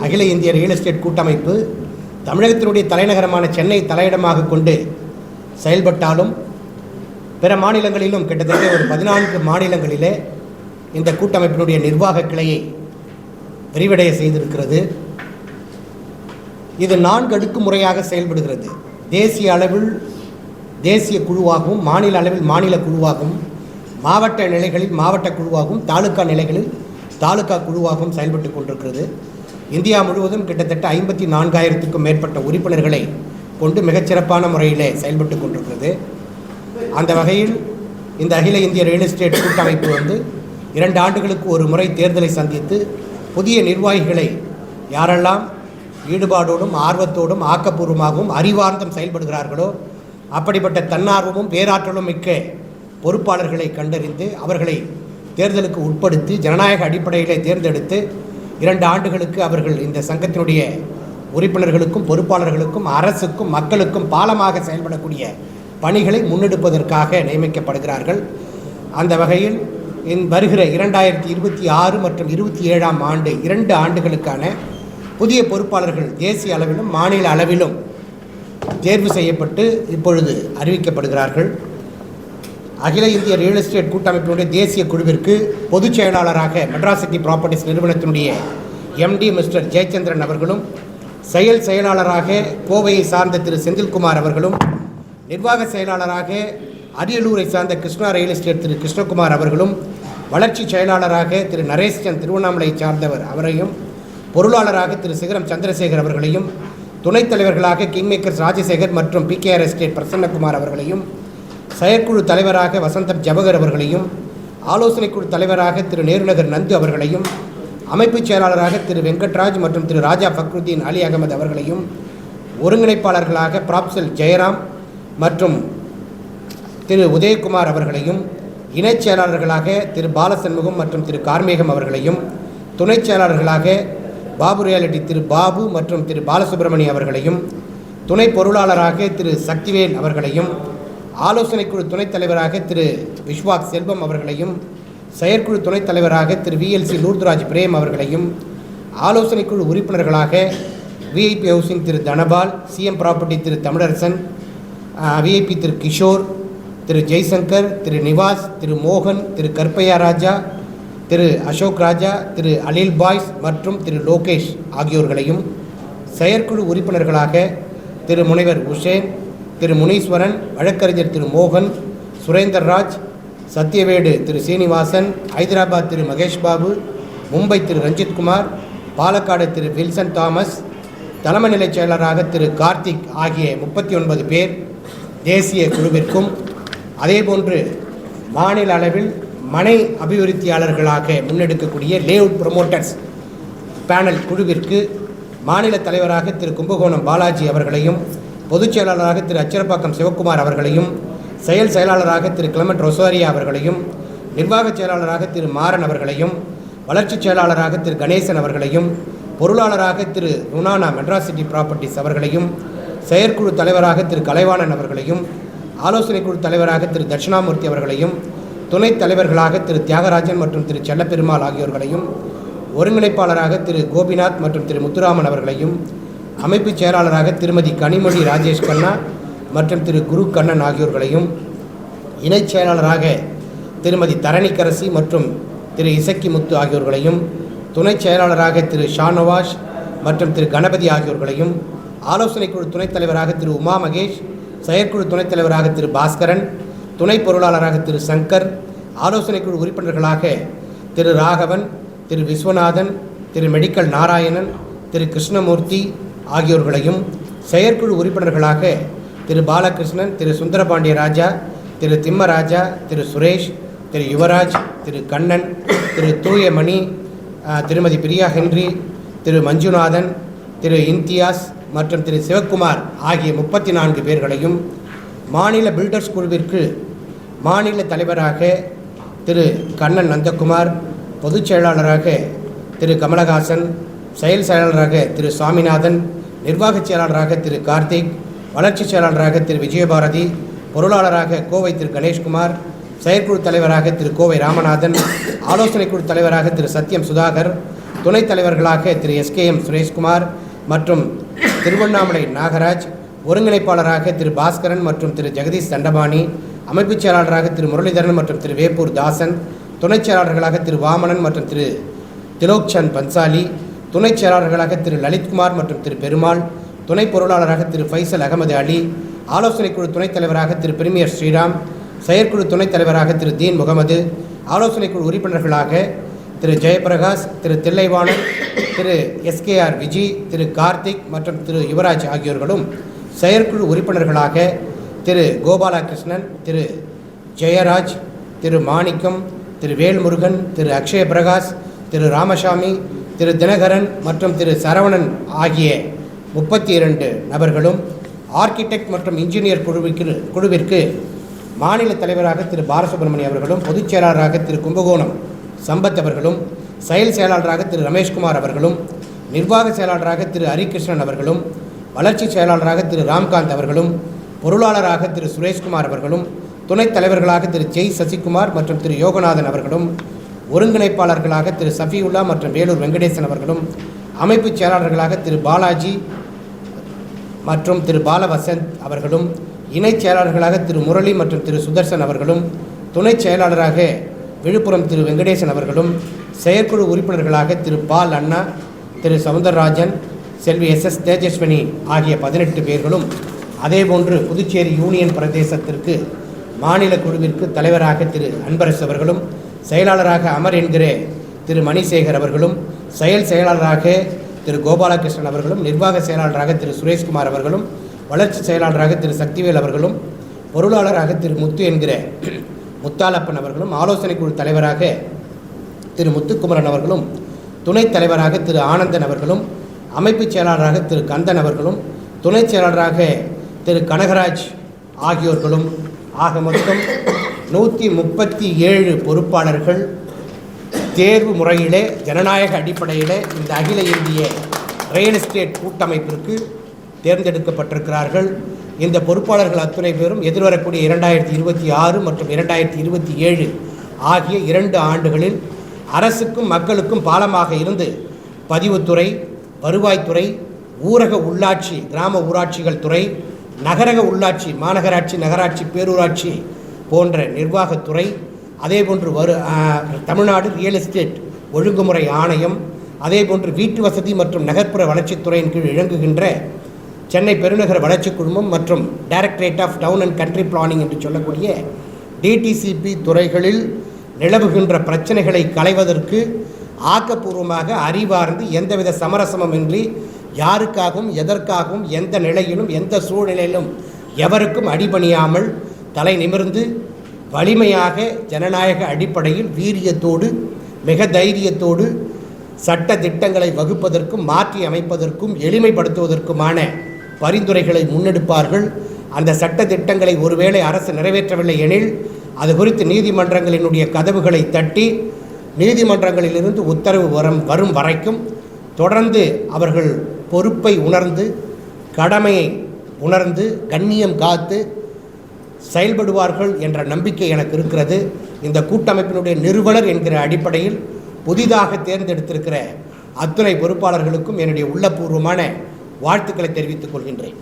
அகில இந்திய real estate கூட்டமைப்பு தமிழகத்தினுடைய தலைநகரமான சென்னை தலையிடமாக கொண்டு செயல்பட்டாலும் பிற மாநிலங்களிலும் கிட்டத்தட்ட ஒரு 14 மாநிலங்களிலே இந்த கூட்டமைப்பினுடைய நிர்வாக கிளையை விரிவடைய செய்திருக்கிறது. இது 4 அடுக்கு முறையாக செயல்படுகிறது. தேசிய அளவில் தேசிய குழுவாகவும், மாநில அளவில் மாநில குழுவாகவும், மாவட்ட நிலைகளில் மாவட்ட குழுவாகவும், தாலுக்கா நிலைகளில் தாலுக்கா குழுவாகவும் செயல்பட்டு கொண்டிருக்கிறது. இந்தியா முழுவதும் கிட்டத்தட்ட 54,000க்கும் மேற்பட்ட உறுப்பினர்களை கொண்டு மிகச்சிறப்பான முறையிலே செயல்பட்டு கொண்டிருக்கிறது. அந்த வகையில் இந்த அகில இந்திய ரியல் எஸ்டேட் கூட்டமைப்பு 2 ஆண்டுகளுக்கு ஒரு முறை தேர்தலை சந்தித்து புதிய நிர்வாகிகளை யாரெல்லாம் ஈடுபாடோடும் ஆர்வத்தோடும் ஆக்கப்பூர்வமாகவும் அறிவார்ந்தும் செயல்படுகிறார்களோ அப்படிப்பட்ட தன்னார்வமும் பேராற்றலும் மிக்க பொறுப்பாளர்களை கண்டறிந்து அவர்களை தேர்தலுக்கு உட்படுத்தி ஜனநாயக அடிப்படையிலே தேர்ந்தெடுத்து 2 ஆண்டுகளுக்கு அவர்கள் இந்த சங்கத்தினுடைய உறுப்பினர்களுக்கும் பொறுப்பாளர்களுக்கும் அரசுக்கும் மக்களுக்கும் பாலமாக செயல்படக்கூடிய பணிகளை முன்னெடுப்பதற்காக நியமிக்கப்படுகிறார்கள். அந்த வகையில் வருகிற 2026 மற்றும் 27ஆம் ஆண்டு 2 ஆண்டுகளுக்கான புதிய பொறுப்பாளர்கள் தேசிய அளவிலும் மாநில அளவிலும் தேர்வு செய்யப்பட்டு இப்பொழுது அறிவிக்கப்படுகிறார்கள். அகில இந்திய ரியல் எஸ்டேட் கூட்டமைப்பினுடைய தேசிய குழுவிற்கு பொதுச் செயலாளராக மெட்ராஸ் சிட்டி ப்ராப்பர்ட்டிஸ் நிறுவனத்தினுடைய MD மிஸ்டர் ஜெயச்சந்திரன் அவர்களும், செயலாளராக கோவையை சார்ந்த திரு செந்தில்குமார் அவர்களும், நிர்வாக செயலாளராக அரியலூரை சார்ந்த கிருஷ்ணா ரியல் எஸ்டேட் திரு கிருஷ்ணகுமார் அவர்களும், வளர்ச்சி செயலாளராக திரு நரேஷ்சந்த் திருவண்ணாமலை சார்ந்தவர் அவரையும், பொருளாளராக திரு சிகரம் சந்திரசேகர் அவர்களையும், துணைத் தலைவர்களாக கிங்மேக்கர்ஸ் ராஜசேகர் மற்றும் PKR எஸ்டேட் பிரசன்னகுமார் அவர்களையும், செயற்குழு தலைவராக வசந்தம் ஜவஹர் அவர்களையும், ஆலோசனை குழு தலைவராக திரு நேருநகர் நந்து அவர்களையும், அமைப்புச் செயலாளராக திரு வெங்கட்ராஜ் மற்றும் திரு ராஜா ஃபக்ருதீன் அலி அகமது அவர்களையும், ஒருங்கிணைப்பாளர்களாக ப்ராப்சல் ஜெயராம் மற்றும் திரு உதயகுமார் அவர்களையும், இணைச் செயலாளர்களாக திரு பாலசண்முகம் மற்றும் திரு கார்மேகம் அவர்களையும், துணைச் செயலாளர்களாக பாபு ரியாலிட்டி திரு பாபு மற்றும் திரு பாலசுப்ரமணியம் அவர்களையும், துணை பொருளாளராக திரு சக்திவேல் அவர்களையும், ஆலோசனை குழு துணைத் தலைவராக திரு விஸ்வாக் செல்வம் அவர்களையும், செயற்குழு துணைத் தலைவராக திரு VLC லூர்துராஜ் பிரேம் அவர்களையும், ஆலோசனை குழு உறுப்பினர்களாக VIP ஹவுசிங் திரு தனபால், CM ப்ராப்பர்ட்டி திரு தமிழரசன், VIP திரு கிஷோர், திரு ஜெய்சங்கர், திரு நிவாஸ், திரு மோகன், திரு கற்பையா ராஜா, திரு அசோக் ராஜா, திரு அலில் பாய்ஸ் மற்றும் திரு லோகேஷ் ஆகியோர்களையும், செயற்குழு உறுப்பினர்களாக திரு முனைவர் உஷேன், திரு முனீஸ்வரன், வழக்கறிஞர் திரு மோகன், சுரேந்தர் ராஜ், சத்யவேடு திரு சீனிவாசன், ஹைதராபாத் திரு மகேஷ் பாபு, மும்பை திரு ரஞ்சித்குமார், பாலக்காடு திரு வில்சன் தாமஸ், தலைமை நிலைச் செயலராக திரு கார்த்திக் ஆகிய 39 பேர் தேசிய குழுவிற்கும், அதேபோன்று மாநில அளவில் மனை அபிவிருத்தியாளர்களாக முன்னெடுக்கக்கூடிய லேஅவுட் ப்ரொமோட்டர்ஸ் பேனல் குழுவிற்கு மாநில தலைவராக திரு கும்பகோணம் பாலாஜி அவர்களையும், பொதுச் செயலாளராக திரு அச்சரப்பாக்கம் சிவக்குமார் அவர்களையும், செயலாளராக திரு கிளமெண்ட் ரொசாரியா அவர்களையும், நிர்வாகச் செயலாளராக திரு மாறன் அவர்களையும், வளர்ச்சிச் செயலாளராக திரு கணேசன் அவர்களையும், பொருளாளராக திரு ருனானா மெட்ராஸ் சிட்டி ப்ராப்பர்ட்டிஸ் அவர்களையும், செயற்குழு தலைவராக திரு கலைவாணன் அவர்களையும், ஆலோசனை குழு தலைவராக திரு தட்சிணாமூர்த்தி அவர்களையும், துணைத் தலைவர்களாக திரு தியாகராஜன் மற்றும் திரு செல்லப்பெருமாள் ஆகியோர்களையும், ஒருங்கிணைப்பாளராக திரு கோபிநாத் மற்றும் திரு முத்துராமன் அவர்களையும், அமைப்புச் செயலாளராக திருமதி கனிமொழி ராஜேஷ் கண்ணா மற்றும் திரு குரு கண்ணன் ஆகியோர்களையும், இணைச் செயலாளராக திருமதி தரணிக்கரசி மற்றும் திரு இசக்கி முத்து ஆகியோர்களையும், துணைச் செயலாளராக திரு ஷானவாஷ் மற்றும் திரு கணபதி ஆகியோர்களையும், ஆலோசனை குழு துணைத் தலைவராக திரு உமா மகேஷ், செயற்குழு துணைத் தலைவராக திரு பாஸ்கரன், துணை பொருளாளராக திரு சங்கர், ஆலோசனை குழு உறுப்பினர்களாக திரு ராகவன், திரு விஸ்வநாதன், திரு மெடிக்கல் நாராயணன், திரு கிருஷ்ணமூர்த்தி ஆகியோர்களையும், செயற்குழு உறுப்பினர்களாக திரு பாலகிருஷ்ணன், திரு சுந்தரபாண்டிய ராஜா, திரு திம்மராஜா, திரு சுரேஷ், திரு யுவராஜ், திரு கண்ணன், திரு தூயமணி, திருமதி பிரியா ஹென்றி, திரு மஞ்சுநாதன், திரு இம்தியாஸ் மற்றும் திரு சிவக்குமார் ஆகிய 34 பேர்களையும், மாநில பில்டர்ஸ் குழுவிற்கு மாநில தலைவராக திரு கண்ணன் நந்தகுமார், பொதுச் செயலாளராக திரு கமலஹாசன், செயலாளராக திரு சாமிநாதன், நிர்வாகச் செயலாளராக திரு கார்த்திக், வளர்ச்சி செயலாளராக திரு விஜயபாரதி, பொருளாளராக கோவை திரு கணேஷ்குமார், செயற்குழு தலைவராக திரு கோவை ராமநாதன், ஆலோசனை குழு தலைவராக திரு சத்யம் சுதாகர், துணைத் தலைவர்களாக திரு SKM சுரேஷ்குமார் மற்றும் திருவண்ணாமலை நாகராஜ், ஒருங்கிணைப்பாளராக திரு பாஸ்கரன் மற்றும் திரு ஜெகதீஷ் தண்டபாணி, அமைப்புச் செயலாளராக திரு முரளிதரன் மற்றும் திரு வேப்பூர் தாசன், துணைச் செயலாளர்களாக திரு வாமனன் மற்றும் திரு திலோக்சந்த் பன்சாலி, துணைச் செயலாளர்களாக திரு லலித்குமார் மற்றும் திரு பெருமாள், துணை பொருளாளராக திரு ஃபைசல் அகமது அலி, ஆலோசனைக் குழு துணைத் தலைவராக திரு பிரிமியர் ஸ்ரீராம், செயற்குழு துணைத் தலைவராக திரு தீன் முகமது, ஆலோசனைக் குழு உறுப்பினர்களாக திரு ஜெயபிரகாஷ், திரு தில்லைவாணன், திரு SKR விஜி, திரு கார்த்திக் மற்றும் திரு யுவராஜ் ஆகியோர்களும், செயற்குழு உறுப்பினர்களாக திரு கோபாலகிருஷ்ணன், திரு ஜெயராஜ், திரு மாணிக்கம், திரு வேல்முருகன், திரு அக்ஷய பிரகாஷ், திரு ராமசாமி, திரு தினகரன் மற்றும் திரு சரவணன் ஆகிய 32 நபர்களும், ஆர்கிடெக்ட் மற்றும் இன்ஜினியர் குழுவிற்கு மாநில தலைவராக திரு பாலசுப்ரமணியம் அவர்களும், பொதுச் செயலாளராக திரு கும்பகோணம் சம்பத் அவர்களும், செயல் செயலாளராக திரு ரமேஷ்குமார் அவர்களும், நிர்வாக செயலாளராக திரு ஹரிகிருஷ்ணன் அவர்களும், வளர்ச்சி செயலாளராக திரு ராம்காந்த் அவர்களும், பொருளாளராக திரு சுரேஷ்குமார் அவர்களும், துணைத் தலைவர்களாக திரு ஜெய் சசிகுமார் மற்றும் திரு யோகநாதன் அவர்களும், ஒருங்கிணைப்பாளர்களாக திரு சஃபியுல்லா மற்றும் வேலூர் வெங்கடேசன் அவர்களும், அமைப்புச் செயலாளர்களாக திரு பாலாஜி மற்றும் திரு பாலவசந்த் அவர்களும், இணைச் செயலாளர்களாக திரு முரளி மற்றும் திரு சுதர்சன் அவர்களும், துணைச் செயலாளராக விழுப்புரம் திரு வெங்கடேசன் அவர்களும், செயற்குழு உறுப்பினர்களாக திரு பால் அண்ணா, திரு சவுந்தரராஜன், செல்வி SS தேஜஸ்வினி ஆகிய 18 பேர்களும், அதேபோன்று புதுச்சேரி யூனியன் பிரதேசத்திற்கு மாநில குழுவிற்கு தலைவராக திரு அன்பரசு அவர்களும், செயலாளராக அமர் என்கிற திரு மணிசேகர் அவர்களும், செயலாளராக திரு கோபாலகிருஷ்ணன் அவர்களும், நிர்வாக செயலாளராக திரு சுரேஷ்குமார் அவர்களும், வளர்ச்சி செயலாளராக திரு சக்திவேல் அவர்களும், பொருளாளராக திரு முத்து என்கிற முத்தாலப்பன் அவர்களும், ஆலோசனைக் குழு தலைவராக திரு முத்துக்குமரன் அவர்களும், துணைத் தலைவராக திரு ஆனந்தன் அவர்களும், அமைப்புச் செயலாளராக திரு கந்தன் அவர்களும், துணைச் செயலாளராக திரு கனகராஜ் ஆகியோர்களும் ஆக மொத்தம் 137 பொறுப்பாளர்கள் தேர்வு முறையிலே ஜனநாயக அடிப்படையிலே இந்த அகில இந்திய ரியல் எஸ்டேட் கூட்டமைப்பிற்கு தேர்ந்தெடுக்கப்பட்டிருக்கிறார்கள். இந்த பொறுப்பாளர்கள் அத்துணை பேரும் எதிர்வரக்கூடிய 2026 மற்றும் 2027 ஆகிய 2 ஆண்டுகளில் அரசுக்கும் மக்களுக்கும் பாலமாக இருந்து பதிவுத்துறை, வருவாய்த்துறை, ஊரக உள்ளாட்சி கிராம ஊராட்சிகள் துறை, நகரக உள்ளாட்சி மாநகராட்சி, நகராட்சி, பேரூராட்சி போன்ற நிர்வாகத்துறை, அதேபோன்று தமிழ்நாடு ரியல் எஸ்டேட் ஒழுங்குமுறை ஆணையம், அதேபோன்று வீட்டு வசதி மற்றும் நகர்ப்புற வளர்ச்சித்துறையின் கீழ் இயங்குகின்ற சென்னை பெருநகர வளர்ச்சி குழுமம் மற்றும் directorate of town and country planning என்று சொல்லக்கூடிய DTCP துறைகளில் நிலவுகின்ற பிரச்சனைகளை களைவதற்கு ஆக்கப்பூர்வமாக அறிவார்ந்து எந்தவித சமரசமுமின்றி யாருக்காகவும் எதற்காகவும் எந்த நிலையிலும் எந்த சூழ்நிலையிலும் எவருக்கும் அடிபணியாமல் தலை நிமிர்ந்து வலிமையாக ஜனநாயக அடிப்படையில் வீரியத்தோடு மிக தைரியத்தோடு சட்ட திட்டங்களை வகுப்பதற்கும் மாற்றி அமைப்பதற்கும் எளிமைப்படுத்துவதற்குமான பரிந்துரைகளை முன்னெடுப்பார்கள். அந்த சட்ட திட்டங்களை ஒருவேளை அரசு நிறைவேற்றவில்லை எனில் அது குறித்து நீதிமன்றங்களினுடைய கதவுகளை தட்டி நீதிமன்றங்களிலிருந்து உத்தரவு வரும் வரைக்கும் தொடர்ந்து அவர்கள் பொறுப்பை உணர்ந்து கடமையை உணர்ந்து கண்ணியம் காத்து செயல்படுவார்கள் என்ற நம்பிக்கை எனக்கு இருக்கிறது. இந்த கூட்டமைப்பினுடைய நிறுவனர் என்கிற அடிப்படையில் புதிதாக தேர்ந்தெடுத்திருக்கிற அத்துணை பொறுப்பாளர்களுக்கும் என்னுடைய உள்ளபூர்வமான வாழ்த்துக்களை தெரிவித்துக் கொள்கின்றேன்.